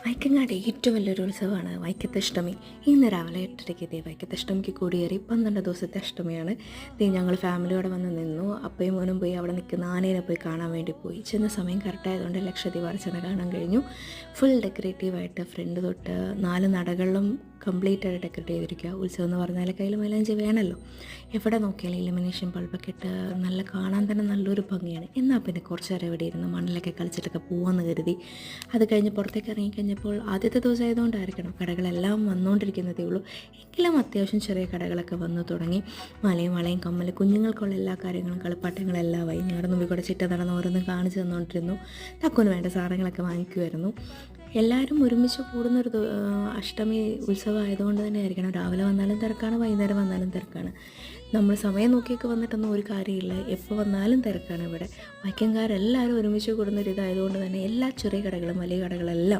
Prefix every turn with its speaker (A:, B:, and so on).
A: വൈക്കങ്ങാട് ഏറ്റവും വലിയൊരു ഉത്സവമാണ് വൈക്കത്തഷ്ടമി. ഇന്ന് രാവിലെ 8:30 ദേ വൈക്കത്തഷ്ടമിക്ക് കൊടിയേറി 12 ദിവസത്തെ അഷ്ടമിയാണ്. ഞങ്ങൾ ഫാമിലിയോടെ വന്ന് നിന്നു. അപ്പയും മോനും പോയി അവിടെ നിൽക്കുന്ന ആനേനെ പോയി കാണാൻ വേണ്ടി പോയി. ചെന്ന സമയം കറക്റ്റായതുകൊണ്ട് ലക്ഷദ്വീപ് അർച്ചന കാണാൻ കഴിഞ്ഞു. ഫുൾ ഡെക്കറേറ്റീവായിട്ട് ഫ്രണ്ട് തൊട്ട് 4 നടകളിലും കംപ്ലീറ്റ് ആയിട്ട് ഡെക്കറേറ്റ് ചെയ്തിരിക്കുക. ഉത്സവം എന്ന് പറഞ്ഞാൽ കയ്യിൽ മൈലാഞ്ചി വേണമല്ലോ. എവിടെ നോക്കിയാലും ഇലുമിനേഷൻ ബൾബൊക്കെ ഇട്ട് നല്ല കാണാൻ തന്നെ നല്ലൊരു ഭംഗിയാണ്. എന്നാൽ പിന്നെ കുറച്ച് നേരം ഇവിടെ ഇരുന്ന് മണ്ണിലൊക്കെ കളിച്ചിട്ടൊക്കെ പോകാമെന്ന് കരുതി. അത് കഴിഞ്ഞ് പുറത്തേക്ക് ഇറങ്ങിക്കഴിഞ്ഞപ്പോൾ ആദ്യത്തെ ദിവസം ആയതുകൊണ്ടായിരിക്കണം കടകളെല്ലാം വന്നുകൊണ്ടിരിക്കുന്നതേ ഉള്ളൂ. എങ്കിലും അത്യാവശ്യം ചെറിയ കടകളൊക്കെ വന്നു തുടങ്ങി. മലയും വളയും കമ്മൽ കുഞ്ഞുങ്ങൾക്കുള്ള എല്ലാ കാര്യങ്ങളും കളിപ്പാട്ടങ്ങളെല്ലാമായി. ഞങ്ങളുടെ മുമ്പിൽ കൂടെ ചിട്ട നടന്ന് ഓരോന്നും കാണിച്ചു തന്നുകൊണ്ടിരുന്നു. തക്കുന് വേണ്ട സാധനങ്ങളൊക്കെ വാങ്ങിക്കുമായിരുന്നു. എല്ലാവരും ഒരുമിച്ച് കൂടുന്നൊരു അഷ്ടമി ഉത്സവമായതുകൊണ്ട് തന്നെ ആയിരിക്കണം രാവിലെ വന്നാലും തിരക്കാണ്, വൈകുന്നേരം വന്നാലും തിരക്കാണ്. നമ്മൾ സമയം നോക്കിയൊക്കെ വന്നിട്ടൊന്നും ഒരു കാര്യമില്ല, എപ്പോൾ വന്നാലും തിരക്കാണ് ഇവിടെ. വൈക്കംകാരെല്ലാവരും ഒരുമിച്ച് കൂടുന്നൊരു ഇതായതുകൊണ്ട് തന്നെ എല്ലാ ചെറിയ കടകളും വലിയ കടകളെല്ലാം